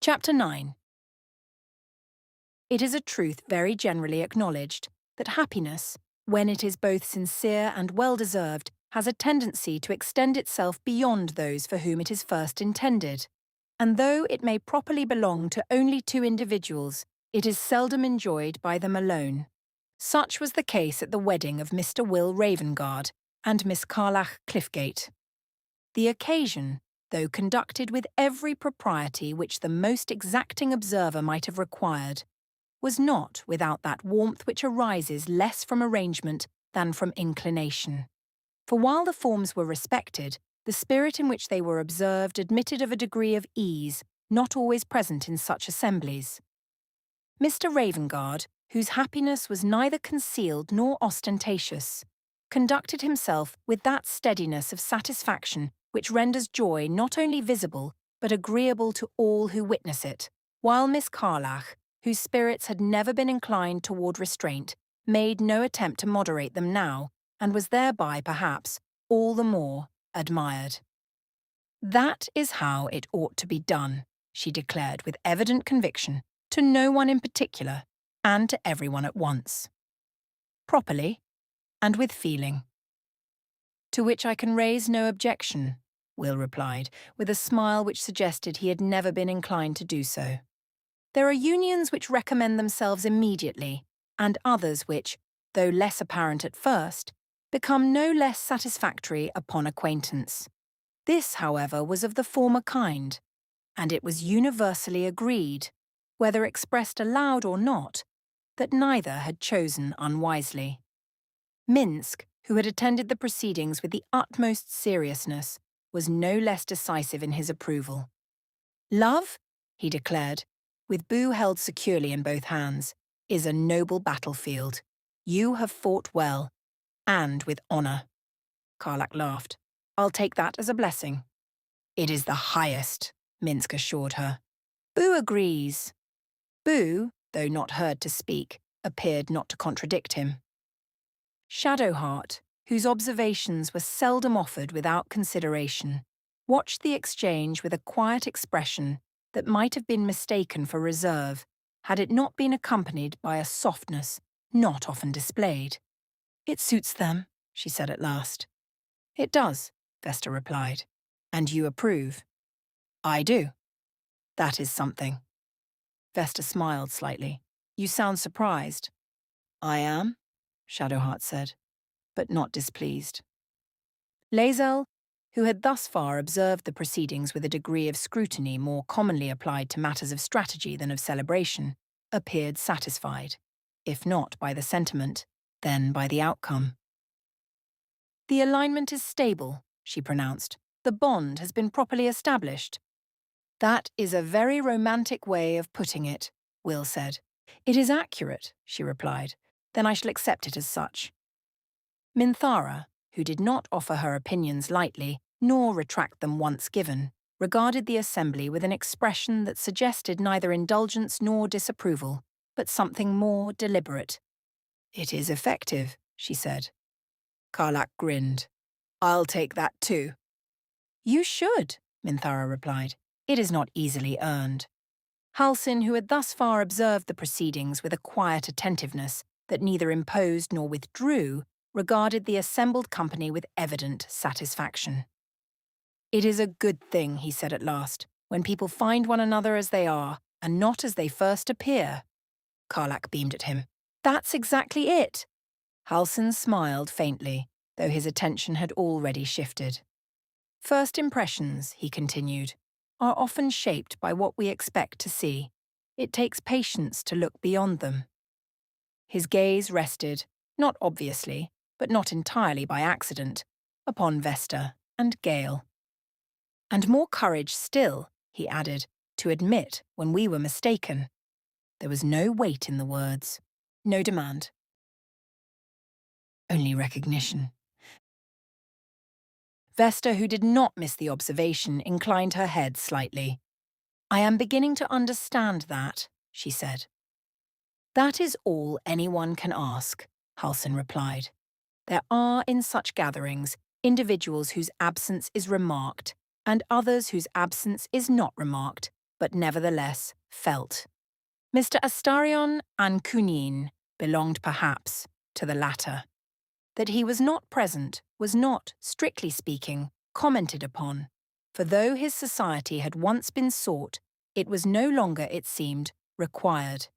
Chapter 9. It is a truth very generally acknowledged that happiness, when it is both sincere and well-deserved, has a tendency to extend itself beyond those for whom it is first intended. And though it may properly belong to only two individuals, it is seldom enjoyed by them alone. Such was the case at the wedding of Mr. Will Ravengard and Miss Carlach Cliffgate. The occasion, though conducted with every propriety which the most exacting observer might have required, was not without that warmth which arises less from arrangement than from inclination. For while the forms were respected, the spirit in which they were observed admitted of a degree of ease not always present in such assemblies. Mr. Ravengard, whose happiness was neither concealed nor ostentatious, conducted himself with that steadiness of satisfaction which renders joy not only visible but agreeable to all who witness it, while Miss Carlach, whose spirits had never been inclined toward restraint, made no attempt to moderate them now, and was thereby, perhaps, all the more admired. "That is how it ought to be done," she declared with evident conviction, to no one in particular, and to everyone at once. "Properly, and with feeling." "To which I can raise no objection," Will replied, with a smile which suggested he had never been inclined to do so. "There are unions which recommend themselves immediately, and others which, though less apparent at first, become no less satisfactory upon acquaintance. This, however, was of the former kind, and it was universally agreed, whether expressed aloud or not, that neither had chosen unwisely." Minsk, who had attended the proceedings with the utmost seriousness, was no less decisive in his approval. "Love," he declared, with Boo held securely in both hands, "is a noble battlefield. You have fought well, and with honour." Carlach laughed. "I'll take that as a blessing." "It is the highest," Minsk assured her. Boo agrees. Boo, though not heard to speak, appeared not to contradict him. Shadowheart, whose observations were seldom offered without consideration, watched the exchange with a quiet expression that might have been mistaken for reserve, had it not been accompanied by a softness not often displayed. "It suits them," she said at last. "It does," Vesta replied. "And you approve?" "I do." "That is something." Vesta smiled slightly. "You sound surprised." "I am," Shadowheart said, but not displeased. Laezel, who had thus far observed the proceedings with a degree of scrutiny more commonly applied to matters of strategy than of celebration, appeared satisfied, if not by the sentiment, then by the outcome. "The alignment is stable," she pronounced. "The bond has been properly established." "That is a very romantic way of putting it," Will said. "It is accurate," she replied. "Then I shall accept it as such." Minthara, who did not offer her opinions lightly, nor retract them once given, regarded the assembly with an expression that suggested neither indulgence nor disapproval, but something more deliberate. "It is effective," she said. Carlach grinned. "I'll take that too." "You should," Minthara replied. "It is not easily earned." Halsin, who had thus far observed the proceedings with a quiet attentiveness that neither imposed nor withdrew, regarded the assembled company with evident satisfaction. "It is a good thing," he said at last, "when people find one another as they are, and not as they first appear." Carlach beamed at him. "That's exactly it." Halsin smiled faintly, though his attention had already shifted. "First impressions," he continued, "are often shaped by what we expect to see. It takes patience to look beyond them." His gaze rested, not obviously, but not entirely by accident, upon Vesta and Gale. "And more courage still," he added, "to admit when we were mistaken." There was no weight in the words, no demand. Only recognition. Vesta, who did not miss the observation, inclined her head slightly. "I am beginning to understand that," she said. "That is all anyone can ask," Halsin replied. "There are, in such gatherings, individuals whose absence is remarked, and others whose absence is not remarked, but nevertheless felt. Mr. Astarion and Cunin belonged perhaps to the latter. That he was not present was not, strictly speaking, commented upon, for though his society had once been sought, it was no longer, it seemed, required.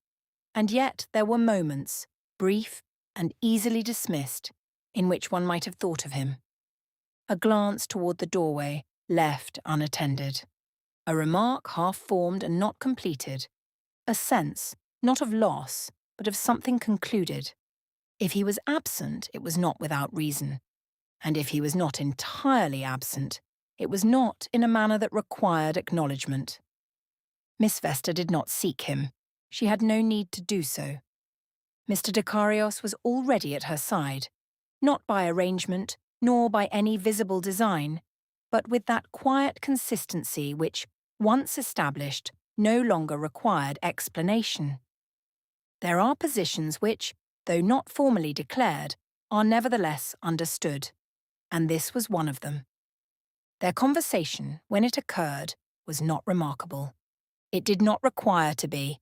And yet there were moments, brief and easily dismissed, in which one might have thought of him. A glance toward the doorway, left unattended. A remark half-formed and not completed. A sense, not of loss, but of something concluded. If he was absent, it was not without reason. And if he was not entirely absent, it was not in a manner that required acknowledgement. Miss Vesta did not seek him. She had no need to do so. Mr. Dekarios was already at her side, not by arrangement, nor by any visible design, but with that quiet consistency which, once established, no longer required explanation. There are positions which, though not formally declared, are nevertheless understood, and this was one of them. Their conversation, when it occurred, was not remarkable. It did not require to be.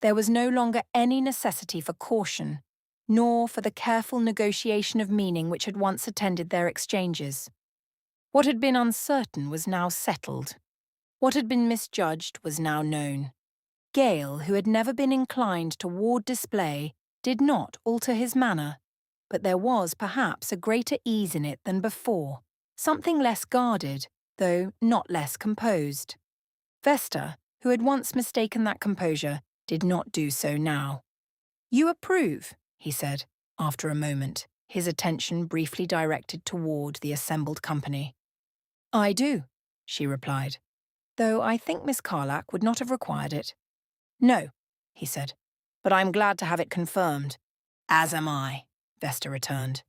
There was no longer any necessity for caution, nor for the careful negotiation of meaning which had once attended their exchanges. What had been uncertain was now settled. What had been misjudged was now known. Gale, who had never been inclined toward display, did not alter his manner, but there was perhaps a greater ease in it than before, something less guarded, though not less composed. Vesta, who had once mistaken that composure, did not do so now. "You approve," he said, after a moment, his attention briefly directed toward the assembled company. "I do," she replied, "though I think Miss Carlack would not have required it." "No," he said, "but I'm glad to have it confirmed." "As am I," Vesta returned.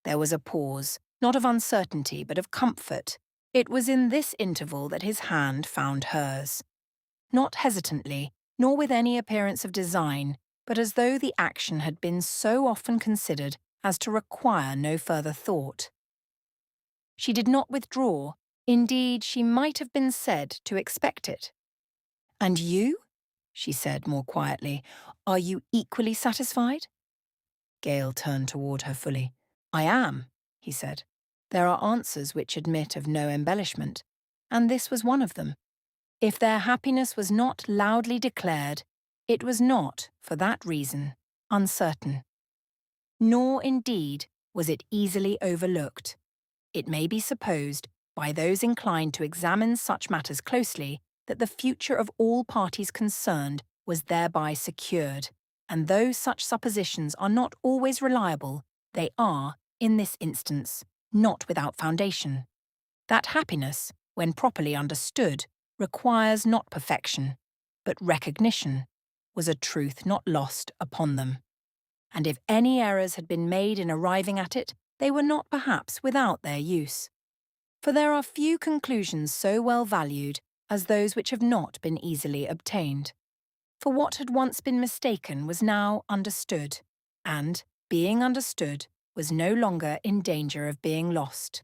There was a pause, not of uncertainty, but of comfort. It was in this interval that his hand found hers. Not hesitantly, nor with any appearance of design, but as though the action had been so often considered as to require no further thought. She did not withdraw. Indeed, she might have been said to expect it. "And you?" she said more quietly. "Are you equally satisfied?" Gale turned toward her fully. "I am," he said. "There are answers which admit of no embellishment, and this was one of them. If their happiness was not loudly declared, it was not, for that reason, uncertain. Nor, indeed, was it easily overlooked. It may be supposed, by those inclined to examine such matters closely, that the future of all parties concerned was thereby secured, and though such suppositions are not always reliable, they are, in this instance, not without foundation. That happiness, when properly understood, requires not perfection, but recognition, was a truth not lost upon them. And if any errors had been made in arriving at it, they were not perhaps without their use. For there are few conclusions so well valued as those which have not been easily obtained. For what had once been mistaken was now understood, and, being understood, was no longer in danger of being lost.